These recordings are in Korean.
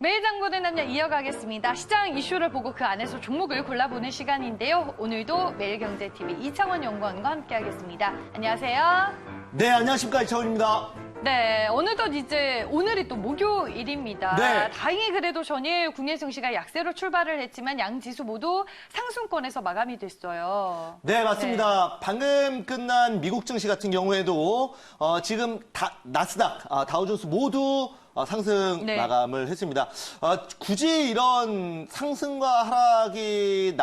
매일 장보는 남녀 이어가겠습니다. 시장 이슈를 보고 그 안에서 종목을 골라보는 시간인데요. 오늘도 매일경제TV 이창원 연구원과 함께하겠습니다. 안녕하세요. 네, 안녕하십니까. 이창원입니다. 네, 어느덧 이제 오늘이 또 목요일입니다. 네. 다행히 그래도 전일 국내 증시가 약세로 출발을 했지만 양 지수 모두 상승권에서 마감이 됐어요. 네, 맞습니다. 방금 끝난 미국 증시 같은 경우에도 지금 나스닥, 다우존스 모두 상승 네. 마감을 했습니다. 굳이 이런 상승과 하락이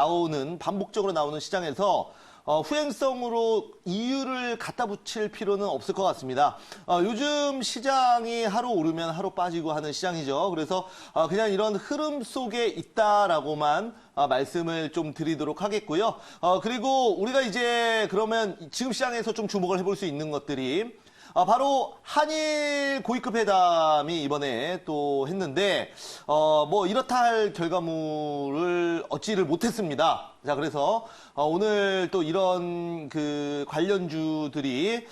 반복적으로 나오는 시장에서 후행성으로 이유를 갖다 붙일 필요는 없을 것 같습니다. 요즘 시장이 하루 오르면 하루 빠지고 하는 시장이죠. 그래서 그냥 이런 흐름 속에 있다라고만 말씀을 좀 드리도록 하겠고요. 그리고 우리가 이제 그러면 지금 시장에서 좀 주목을 해볼 수 있는 것들이 바로 한일 고위급 회담이 이번에 또 했는데 뭐 이렇다 할 결과물을 얻지를 못했습니다. 자, 그래서 오늘 또 이런 그 관련주들이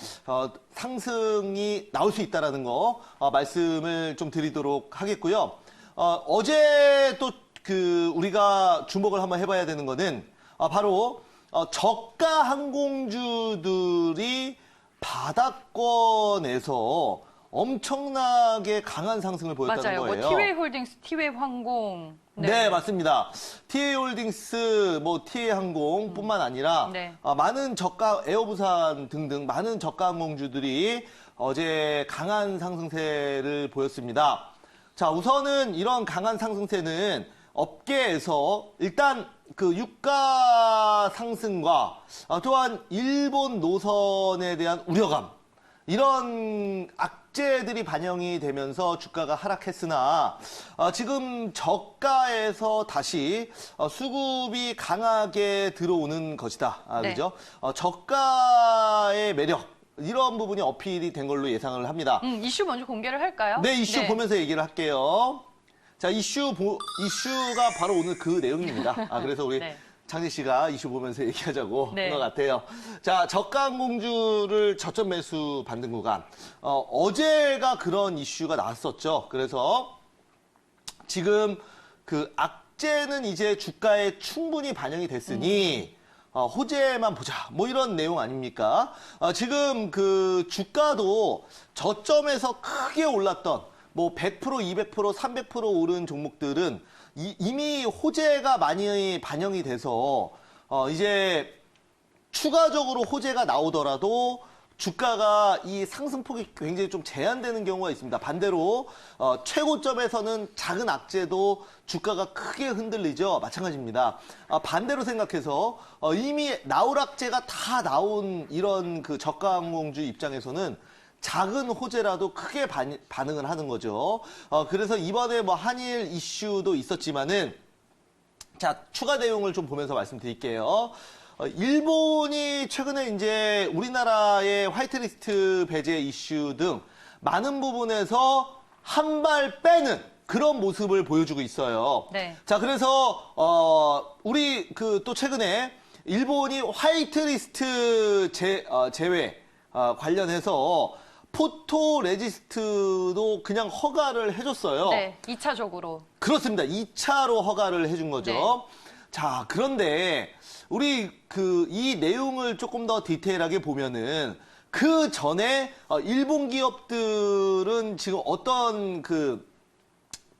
상승이 나올 수 있다라는 거 말씀을 좀 드리도록 하겠고요. 어제 또 그 우리가 주목을 한번 해봐야 되는 거는 바로 저가 항공주들이 바닥권에서 엄청나게 강한 상승을 보였다는 맞아요. 거예요. 뭐 티웨이 홀딩스, 티웨이 항공. 네, 맞습니다. 티웨이 홀딩스, 티웨이 항공뿐만 아니라 네. 많은 저가 에어부산 등등 많은 저가 항공주들이 어제 강한 상승세를 보였습니다. 자, 우선은 이런 강한 상승세는 업계에서 일단 그 유가 상승과 또한 일본 노선에 대한 우려감, 이런 악재들이 반영이 되면서 주가가 하락했으나 지금 저가에서 다시 수급이 강하게 들어오는 것이다. 네. 그죠? 저가의 매력, 이런 부분이 어필이 된 걸로 예상을 합니다. 이슈 먼저 공개를 할까요? 네, 이슈 보면서 얘기를 할게요. 자, 이슈가 바로 오늘 그 내용입니다. 그래서 우리 네. 장지 씨가 이슈 보면서 얘기하자고 네. 한 것 같아요. 자, 저가 항공주를 저점 매수 받는 구간. 어제가 그런 이슈가 나왔었죠. 그래서 지금 그 악재는 이제 주가에 충분히 반영이 됐으니 호재만 보자. 뭐 이런 내용 아닙니까? 지금 그 주가도 저점에서 크게 올랐던 뭐 100%, 200%, 300% 오른 종목들은 이미 호재가 많이 반영이 돼서 이제 추가적으로 호재가 나오더라도 주가가 이 상승폭이 굉장히 좀 제한되는 경우가 있습니다. 반대로 최고점에서는 작은 악재도 주가가 크게 흔들리죠. 마찬가지입니다. 반대로 생각해서 이미 나올 악재가 다 나온 이런 그 저가 항공주 입장에서는 작은 호재라도 크게 반응을 하는 거죠. 그래서 이번에 뭐 한일 이슈도 있었지만은, 자, 추가 내용을 좀 보면서 말씀드릴게요. 일본이 최근에 이제 우리나라의 화이트리스트 배제 이슈 등 많은 부분에서 한 발 빼는 그런 모습을 보여주고 있어요. 네. 자, 그래서 우리 그 또 최근에 일본이 화이트리스트 제외 관련해서 포토 레지스트도 그냥 허가를 해줬어요. 네, 2차적으로. 그렇습니다. 2차로 허가를 해준 거죠. 네. 자, 그런데 우리 이 내용을 조금 더 디테일하게 보면은 그 전에 일본 기업들은 지금 어떤 그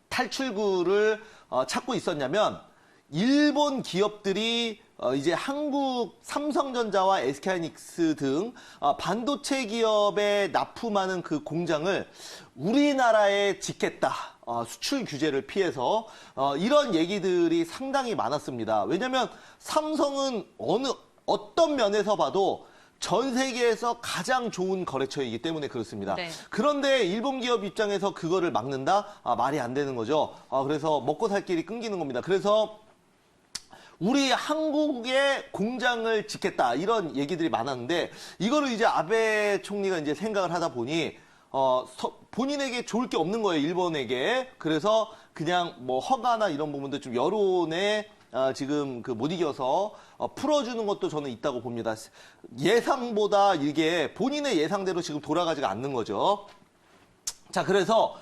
탈출구를 찾고 있었냐면, 일본 기업들이 이제 한국 삼성전자와 SK하이닉스 등 반도체 기업에 납품하는 그 공장을 우리나라에 짓겠다. 수출 규제를 피해서 이런 얘기들이 상당히 많았습니다. 왜냐하면 삼성은 어떤 면에서 봐도 전 세계에서 가장 좋은 거래처이기 때문에 그렇습니다. 네. 그런데 일본 기업 입장에서 그거를 막는다? 말이 안 되는 거죠. 그래서 먹고 살 길이 끊기는 겁니다. 그래서 우리 한국에 공장을 짓겠다, 이런 얘기들이 많았는데, 이거를 이제 아베 총리가 이제 생각을 하다 보니 본인에게 좋을 게 없는 거예요, 일본에게. 그래서 그냥 뭐 허가나 이런 부분도 좀 여론에 지금 못 이겨서 풀어주는 것도 저는 있다고 봅니다. 예상보다 이게 본인의 예상대로 지금 돌아가지가 않는 거죠. 자, 그래서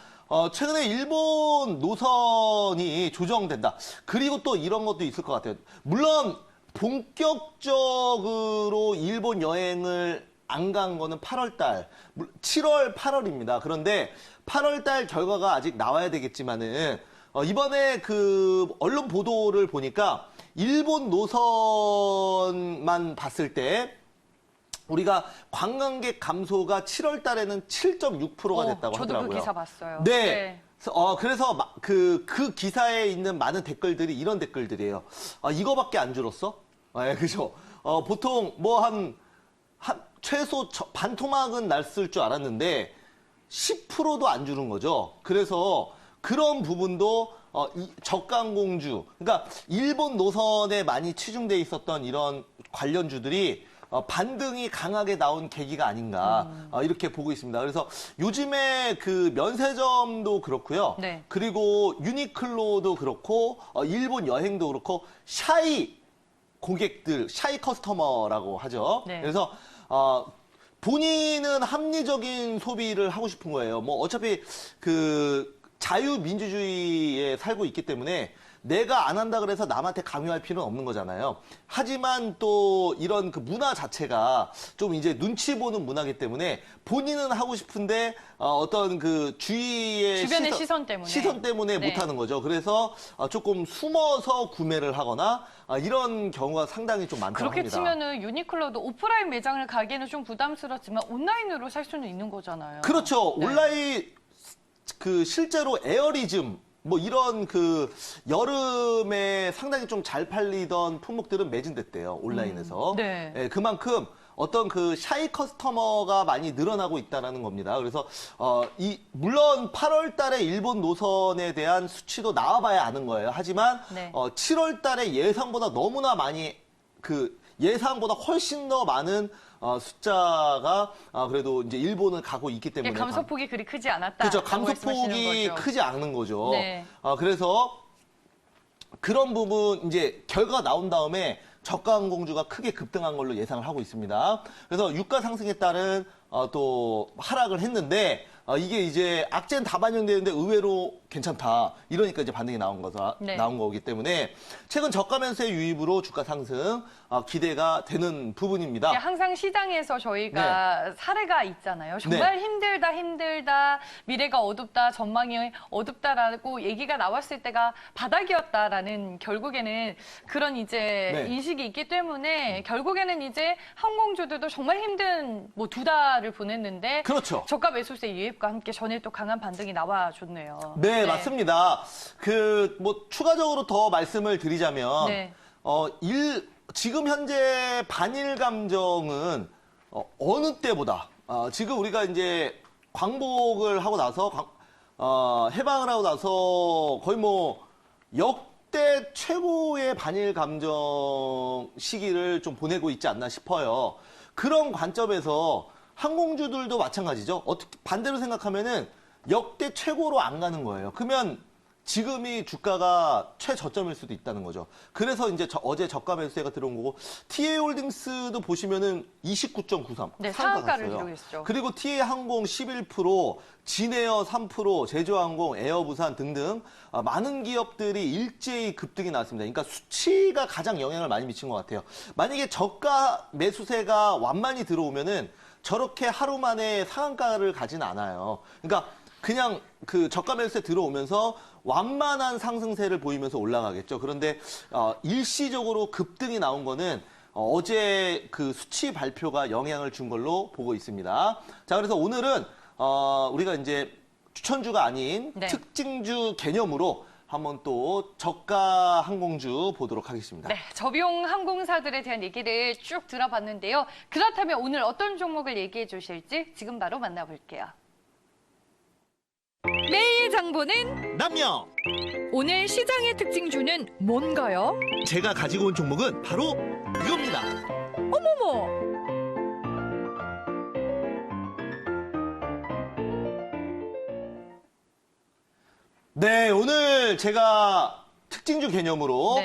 최근에 일본 노선이 조정된다. 그리고 또 이런 것도 있을 것 같아요. 물론 본격적으로 일본 여행을 안 간 거는 8월 달, 7월, 8월입니다. 그런데 8월 달 결과가 아직 나와야 되겠지만은, 이번에 그 언론 보도를 보니까 일본 노선만 봤을 때 우리가 관광객 감소가 7월 달에는 7.6%가 됐다고 저도 하더라고요. 그 기사 봤어요. 네. 그래서 그 기사에 있는 많은 댓글들이 이런 댓글들이에요. 이거밖에 안 줄었어? 그죠. 보통 뭐 한 최소 반토막은 났을 줄 알았는데 10%도 안 주는 거죠. 그래서 그런 부분도 저가항공주, 그러니까 일본 노선에 많이 치중돼 있었던 이런 관련주들이 반등이 강하게 나온 계기가 아닌가 이렇게 보고 있습니다. 그래서 요즘에 그 면세점도 그렇고요. 네. 그리고 유니클로도 그렇고 일본 여행도 그렇고 샤이 고객들, 샤이 커스터머라고 하죠. 네. 그래서 본인은 합리적인 소비를 하고 싶은 거예요. 뭐 어차피 그 자유민주주의에 살고 있기 때문에 내가 안 한다 그래서 남한테 강요할 필요는 없는 거잖아요. 하지만 또 이런 그 문화 자체가 좀 이제 눈치 보는 문화이기 때문에 본인은 하고 싶은데 어떤 그 주위의 주변의 시선 때문에. 네. 못 하는 거죠. 그래서 조금 숨어서 구매를 하거나 이런 경우가 상당히 좀 많다고 그렇게 합니다. 치면은 유니클로도 오프라인 매장을 가기에는 좀 부담스럽지만 온라인으로 살 수는 있는 거잖아요. 그렇죠. 네. 온라인 그 실제로 에어리즘 뭐 이런 그 여름에 상당히 좀 잘 팔리던 품목들은 매진됐대요. 온라인에서. 네. 예, 그만큼 어떤 그 샤이 커스터머가 많이 늘어나고 있다는 겁니다. 그래서 물론 8월 달에 일본 노선에 대한 수치도 나와봐야 아는 거예요. 하지만 네. 7월 달에 예상보다 너무나 많이 예상보다 훨씬 더 많은 숫자가 그래도 이제 일본을 가고 있기 때문에 감소폭이 그리 크지 않았다. 그렇죠. 감소폭이 크지 않은 거죠. 네. 그래서 그런 부분 이제 결과가 나온 다음에 저가항공주가 크게 급등한 걸로 예상을 하고 있습니다. 그래서 유가 상승에 따른 또 하락을 했는데 이게 이제 악재는 다 반영되는데 의외로 괜찮다. 이러니까 이제 반등이 나온 거기 때문에 최근 저가 매수의 유입으로 주가 상승 기대가 되는 부분입니다. 항상 시장에서 저희가 사례가 있잖아요. 정말 힘들다, 미래가 어둡다, 전망이 어둡다라고 얘기가 나왔을 때가 바닥이었다라는 결국에는 그런 이제 인식이 있기 때문에 결국에는 이제 항공주들도 정말 힘든 뭐 2달을 보냈는데 그렇죠. 저가 매수세 유입과 함께 전일 또 강한 반등이 나와줬네요. 네, 맞습니다. 뭐 추가적으로 더 말씀을 드리자면 지금 현재 반일 감정은 어느 때보다 지금 우리가 이제 광복을 하고 나서 해방을 하고 나서 거의 뭐 역대 최고의 반일 감정 시기를 좀 보내고 있지 않나 싶어요. 그런 관점에서 항공주들도 마찬가지죠. 어떻게 반대로 생각하면은 역대 최고로 안 가는 거예요. 그러면 지금이 주가가 최저점일 수도 있다는 거죠. 그래서 이제 어제 저가 매수세가 들어온 거고 TA홀딩스도 보시면은 29.93 네, 상한가를 기록했죠. 그리고 TA항공 11%, 진에어 3%, 제주항공, 에어부산 등등 많은 기업들이 일제히 급등이 나왔습니다. 그러니까 수치가 가장 영향을 많이 미친 것 같아요. 만약에 저가 매수세가 완만히 들어오면은 저렇게 하루 만에 상한가를 가진 않아요. 그러니까 그냥 그 저가 매수세 들어오면서 완만한 상승세를 보이면서 올라가겠죠. 그런데 일시적으로 급등이 나온 거는 어제 그 수치 발표가 영향을 준 걸로 보고 있습니다. 자, 그래서 오늘은 우리가 이제 추천주가 아닌 특징주 개념으로 한번 또 저가 항공주 보도록 하겠습니다. 네, 저비용 항공사들에 대한 얘기를 쭉 들어봤는데요. 그렇다면 오늘 어떤 종목을 얘기해 주실지 지금 바로 만나볼게요. 매일 장보는 남녀! 오늘 시장의 특징주는 뭔가요? 제가 가지고 온 종목은 바로 이겁니다. 어머머! 네, 오늘 제가 특징주 개념으로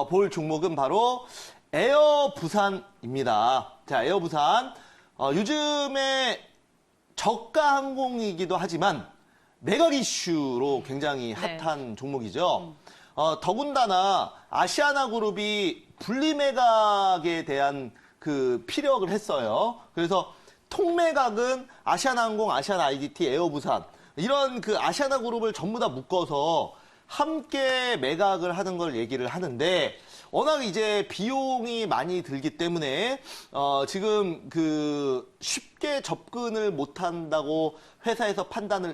볼 종목은 바로 에어부산입니다. 자, 에어부산. 요즘에 저가 항공이기도 하지만 매각 이슈로 굉장히 네. 핫한 종목이죠. 더군다나 아시아나 그룹이 분리 매각에 대한 그 피력을 했어요. 그래서 통매각은 아시아나항공, 아시아나IDT, 에어부산 이런 그 아시아나 그룹을 전부 다 묶어서 함께 매각을 하는 걸 얘기를 하는데 워낙 이제 비용이 많이 들기 때문에 지금 그 쉽게 접근을 못 한다고 회사에서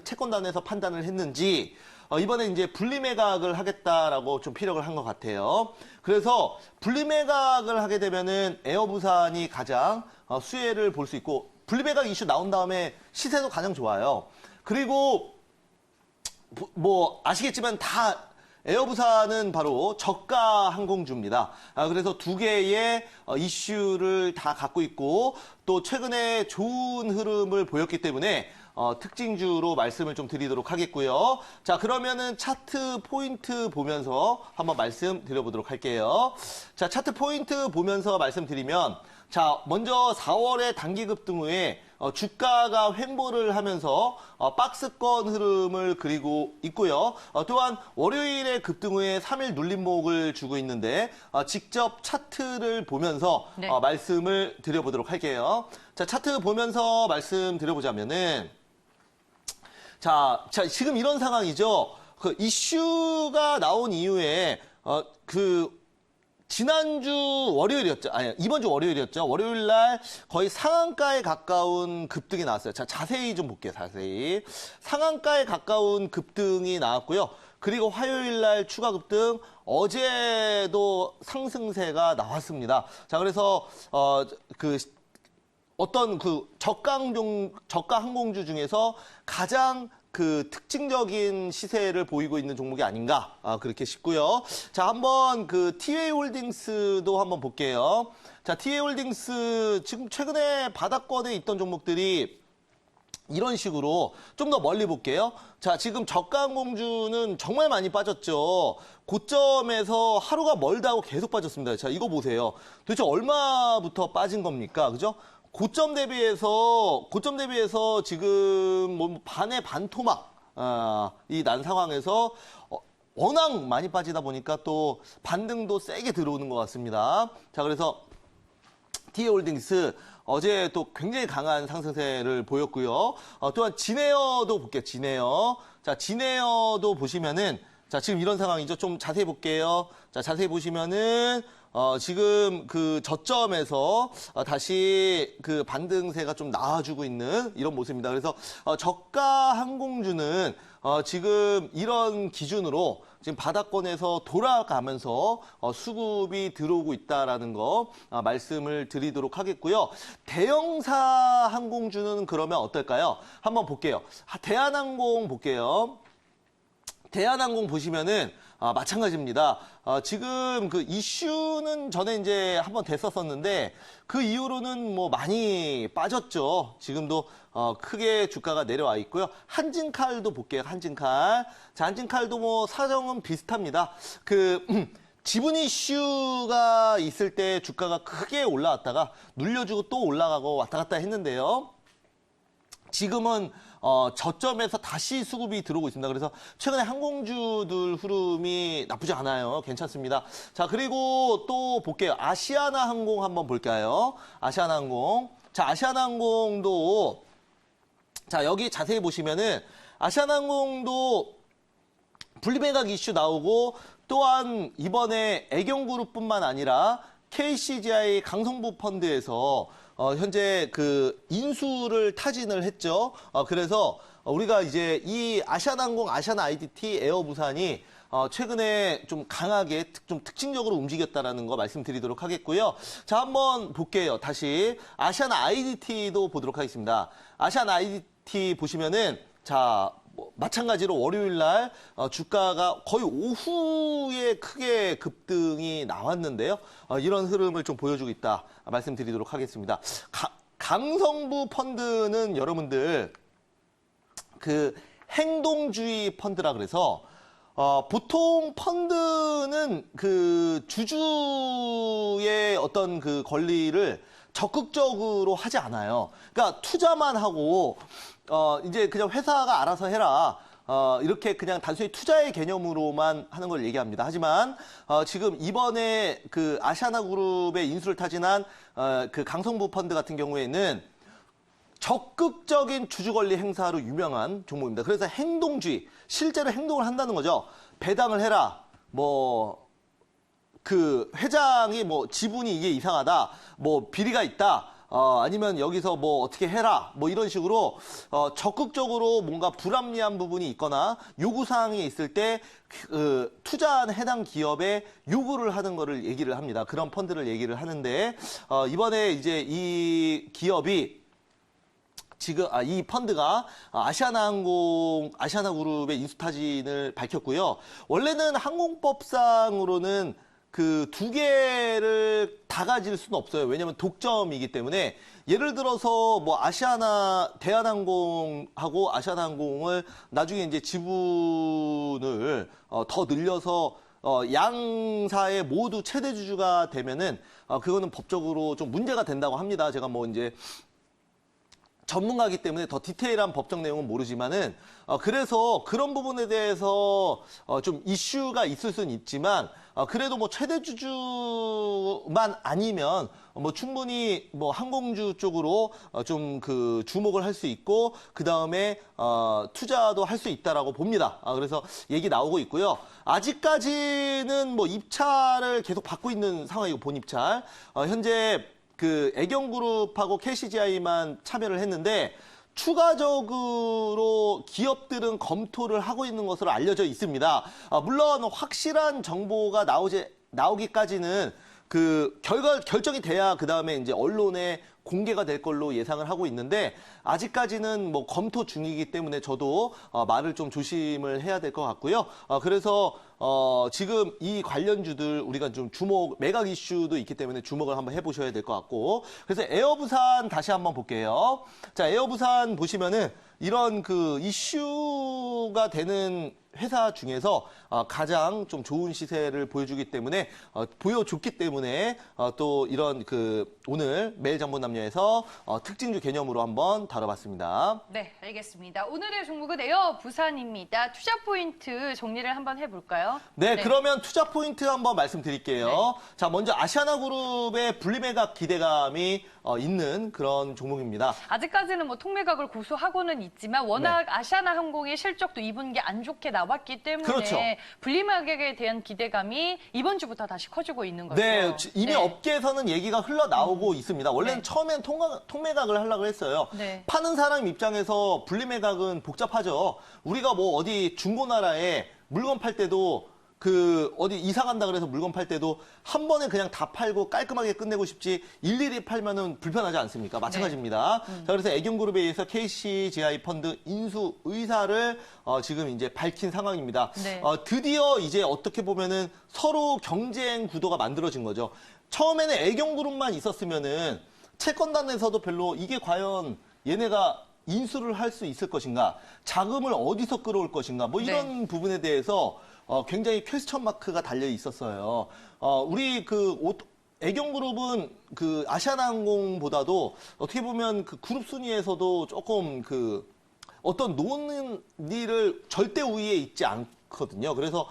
채권단에서 판단을 했는지 이번에 이제 분리매각을 하겠다라고 좀 피력을 한 것 같아요. 그래서 분리매각을 하게 되면은 에어부산이 가장 수혜를 볼 수 있고 분리매각 이슈 나온 다음에 시세도 가장 좋아요. 그리고 뭐 아시겠지만 다 에어부산은 바로 저가 항공주입니다. 그래서 두 개의 이슈를 다 갖고 있고 또 최근에 좋은 흐름을 보였기 때문에 특징주로 말씀을 좀 드리도록 하겠고요. 자, 그러면은 차트 포인트 보면서 한번 말씀 드려보도록 할게요. 자, 차트 포인트 보면서 말씀드리면 자, 먼저 4월에 단기 급등 후에 주가가 횡보를 하면서 박스권 흐름을 그리고 있고요. 또한 월요일에 급등 후에 3일 눌림목을 주고 있는데 직접 차트를 보면서 네. 말씀을 드려보도록 할게요. 자, 차트 보면서 말씀 드려보자면은 자, 지금 이런 상황이죠. 그 이슈가 나온 이후에 지난주 월요일이었죠. 아니, 이번 주 월요일이었죠. 월요일 날 거의 상한가에 가까운 급등이 나왔어요. 자, 자세히 좀 볼게요. 자세히. 상한가에 가까운 급등이 나왔고요. 그리고 화요일 날 추가 급등, 어제도 상승세가 나왔습니다. 자, 그래서 어떤 그 저가 항공주 중에서 가장 그 특징적인 시세를 보이고 있는 종목이 아닌가 그렇게 싶고요. 자, 한번 그 TA홀딩스도 한번 볼게요. 자, TA홀딩스 지금 최근에 바닥권에 있던 종목들이 이런 식으로 좀 더 멀리 볼게요. 자, 지금 저가 항공주는 정말 많이 빠졌죠. 고점에서 하루가 멀다고 계속 빠졌습니다. 자, 이거 보세요. 도대체 얼마부터 빠진 겁니까? 그죠? 고점 대비해서 지금 뭐 반의 반토막 이 난 상황에서 워낙 많이 빠지다 보니까 또 반등도 세게 들어오는 것 같습니다. 자, 그래서 TA홀딩스 어제 또 굉장히 강한 상승세를 보였고요. 또한 진에어도 볼게요. 진에어. 자, 진에어도 보시면은 자, 지금 이런 상황이죠. 좀 자세히 볼게요. 자, 자세히 보시면은 지금 그 저점에서 다시 그 반등세가 좀 나와주고 있는 이런 모습입니다. 그래서 저가 항공주는 지금 이런 기준으로 지금 바닥권에서 돌아가면서 수급이 들어오고 있다라는 거 말씀을 드리도록 하겠고요. 대형사 항공주는 그러면 어떨까요? 한번 볼게요. 대한항공 볼게요. 대한항공 보시면은 마찬가지입니다. 지금 그 이슈는 전에 이제 한번 됐었었는데 그 이후로는 뭐 많이 빠졌죠. 지금도 크게 주가가 내려와 있고요. 한진칼도 볼게요. 한진칼. 자, 한진칼도 뭐 사정은 비슷합니다. 지분 이슈가 있을 때 주가가 크게 올라왔다가 눌려주고 또 올라가고 왔다 갔다 했는데요. 지금은 저점에서 다시 수급이 들어오고 있습니다. 그래서 최근에 항공주들 흐름이 나쁘지 않아요. 괜찮습니다. 자, 그리고 또 볼게요. 아시아나항공 한번 볼까요? 아시아나항공. 자, 아시아나항공도 자, 여기 자세히 보시면은 아시아나항공도 분리매각 이슈 나오고 또한 이번에 애경그룹뿐만 아니라 KCGI 강성부 펀드에서 현재 그 인수를 타진을 했죠. 그래서 우리가 이제 이 아시아나항공, 아시아나IDT, 에어부산이 최근에 좀 강하게 좀 특징적으로 움직였다라는 거 말씀드리도록 하겠고요. 자, 한번 볼게요. 다시 아시아나IDT도 보도록 하겠습니다. 아시아나IDT 보시면은 자, 마찬가지로 월요일 날 주가가 거의 오후에 크게 급등이 나왔는데요. 이런 흐름을 좀 보여주고 있다 말씀드리도록 하겠습니다. 강성부 펀드는 여러분들 그 행동주의 펀드라 그래서 보통 펀드는 그 주주의 어떤 그 권리를 적극적으로 하지 않아요. 그러니까 투자만 하고 이제 그냥 회사가 알아서 해라. 이렇게 그냥 단순히 투자의 개념으로만 하는 걸 얘기합니다. 하지만 지금 이번에 그 아시아나그룹의 인수를 타진한 그 강성부 펀드 같은 경우에는 적극적인 주주권리 행사로 유명한 종목입니다. 그래서 행동주의, 실제로 행동을 한다는 거죠. 배당을 해라. 뭐 그 회장이 뭐 지분이 이게 이상하다. 뭐 비리가 있다. 아니면 여기서 뭐 어떻게 해라. 뭐 이런 식으로 적극적으로 뭔가 불합리한 부분이 있거나 요구사항이 있을 때 투자한 해당 기업에 요구를 하는 거를 얘기를 합니다. 그런 펀드를 얘기를 하는데 이번에 이제 이 기업이 지금 이 펀드가 아시아나그룹의 인수타진을 밝혔고요. 원래는 항공법상으로는 그 두 개를 다 가질 수는 없어요. 왜냐하면 독점이기 때문에 예를 들어서 뭐 대한항공하고 아시아나항공을 나중에 이제 지분을 더 늘려서 양사의 모두 최대 주주가 되면은 그거는 법적으로 좀 문제가 된다고 합니다. 제가 뭐 이제 전문가이기 때문에 더 디테일한 법적 내용은 모르지만은 그래서 그런 부분에 대해서 좀 이슈가 있을 수는 있지만 그래도 뭐 최대 주주만 아니면 뭐 충분히 뭐 항공주 쪽으로 좀 그 주목을 할 수 있고 그 다음에 투자도 할 수 있다라고 봅니다. 그래서 얘기 나오고 있고요. 아직까지는 뭐 입찰을 계속 받고 있는 상황이고 본입찰 현재 그 애경그룹하고 KCGI만 참여를 했는데 추가적으로 기업들은 검토를 하고 있는 것으로 알려져 있습니다. 물론 확실한 정보가 나오기까지는 그 결정이 돼야 그 다음에 이제 언론에 공개가 될 걸로 예상을 하고 있는데 아직까지는 뭐 검토 중이기 때문에 저도 말을 좀 조심을 해야 될 것 같고요. 그래서 지금 이 관련주들 우리가 좀 매각 이슈도 있기 때문에 주목을 한번 해보셔야 될 것 같고 그래서 에어부산 다시 한번 볼게요. 자, 에어부산 보시면은 이런 그 이슈가 되는 회사 중에서 가장 좀 좋은 시세를 보여줬기 때문에 또 이런 그 오늘 매일 장본 남녀에서 특징주 개념으로 한번 다뤄봤습니다. 네, 알겠습니다. 오늘의 종목은 에어 부산입니다. 투자 포인트 정리를 한번 해볼까요? 네, 그러면 투자 포인트 한번 말씀드릴게요. 네. 자, 먼저 아시아나그룹의 분리매각 기대감이 있는 그런 종목입니다. 아직까지는 뭐 통매각을 고수하고는 있지만 워낙 아시아나항공의 실적도 2분기 안 좋게 나왔기 때문에 그렇죠. 분리매각에 대한 기대감이 이번 주부터 다시 커지고 있는 거죠. 네, 이미 업계에서는 얘기가 흘러나오고 있습니다. 원래는 네. 처음엔 통매각을 하려고 했어요. 네. 파는 사람 입장에서 분리매각은 복잡하죠. 우리가 뭐 어디 중고나라에 물건 팔 때도 그 어디 이사 간다 그래서 물건 팔 때도 한 번에 그냥 다 팔고 깔끔하게 끝내고 싶지 일일이 팔면은 불편하지 않습니까? 마찬가지입니다. 자, 그래서 애경그룹에 의해서 KCGI 펀드 인수 의사를 지금 이제 밝힌 상황입니다. 네. 드디어 이제 어떻게 보면은 서로 경쟁 구도가 만들어진 거죠. 처음에는 애경그룹만 있었으면은 채권단에서도 별로 이게 과연 얘네가 인수를 할 수 있을 것인가, 자금을 어디서 끌어올 것인가, 뭐 이런 부분에 대해서 굉장히 퀘스천 마크가 달려 있었어요. 우리 애경그룹은 그 아시아나항공보다도 어떻게 보면 그 그룹 순위에서도 조금 어떤 노는 일을 절대 우위에 있지 않거든요. 그래서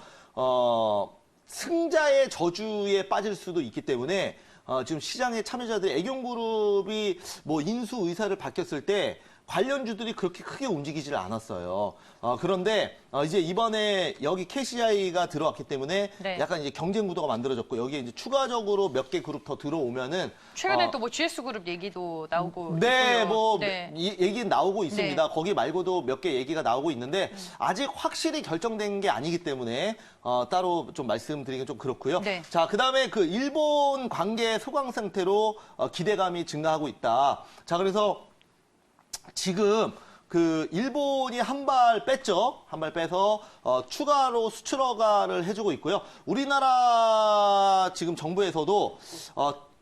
승자의 저주에 빠질 수도 있기 때문에 지금 시장의 참여자들이 애경그룹이 뭐 인수 의사를 밝혔을 때 관련주들이 그렇게 크게 움직이질 않았어요. 그런데 이제 이번에 여기 KCI가 들어왔기 때문에 네. 약간 이제 경쟁 구도가 만들어졌고 여기에 이제 추가적으로 몇 개 그룹 더 들어오면은 최근에 또 뭐 GS그룹 얘기도 나오고 네, 있고요. 뭐 네. 얘기는 나오고 있습니다. 네. 거기 말고도 몇 개 얘기가 나오고 있는데 아직 확실히 결정된 게 아니기 때문에 따로 좀 말씀드리긴 좀 그렇고요. 네. 자, 그다음에 그 일본 관계 소강 상태로 기대감이 증가하고 있다. 자, 그래서 지금 그 일본이 한 발 뺐죠. 한 발 빼서 추가로 수출 허가를 해주고 있고요. 우리나라 지금 정부에서도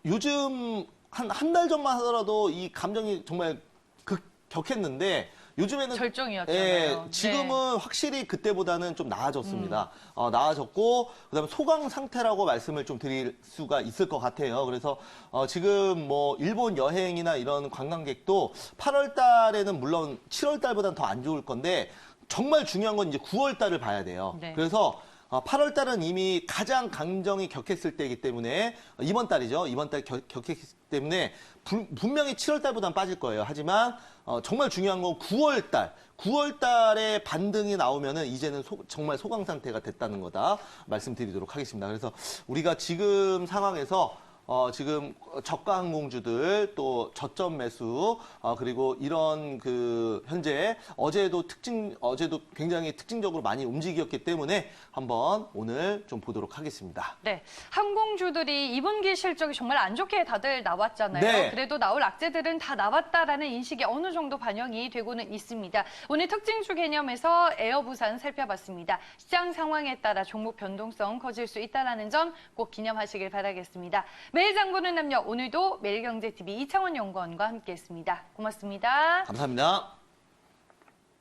요즘 한 달 전만 하더라도 이 감정이 정말 격했는데 요즘에는 절정이었잖아요. 지금은 확실히 그때보다는 좀 나아졌습니다. 나아졌고 그다음에 소강 상태라고 말씀을 좀 드릴 수가 있을 것 같아요. 그래서 지금 뭐 일본 여행이나 이런 관광객도 8월 달에는 물론 7월 달보다는 더 안 좋을 건데 정말 중요한 건 이제 9월 달을 봐야 돼요. 네. 그래서 8월 달은 이미 가장 강정이 격했을 때이기 때문에 이번 달이죠. 이번 달 격했기 때문에 분명히 7월 달보다는 빠질 거예요. 하지만 정말 중요한 건 9월 달. 9월 달에 반등이 나오면은 이제는 정말 소강 상태가 됐다는 거다 말씀드리도록 하겠습니다. 그래서 우리가 지금 상황에서 지금 저가 항공주들 또 저점 매수 그리고 이런 그 현재 어제도 굉장히 특징적으로 많이 움직였기 때문에 한번 오늘 좀 보도록 하겠습니다. 네, 항공주들이 2분기 실적이 정말 안 좋게 다들 나왔잖아요. 네. 그래도 나올 악재들은 다 나왔다라는 인식이 어느 정도 반영이 되고는 있습니다. 오늘 특징주 개념에서 에어부산 살펴봤습니다. 시장 상황에 따라 종목 변동성 커질 수 있다는 점 꼭 기념하시길 바라겠습니다. 매일 장보는 남녀, 오늘도 매일경제TV 이창원 연구원과 함께했습니다. 고맙습니다. 감사합니다.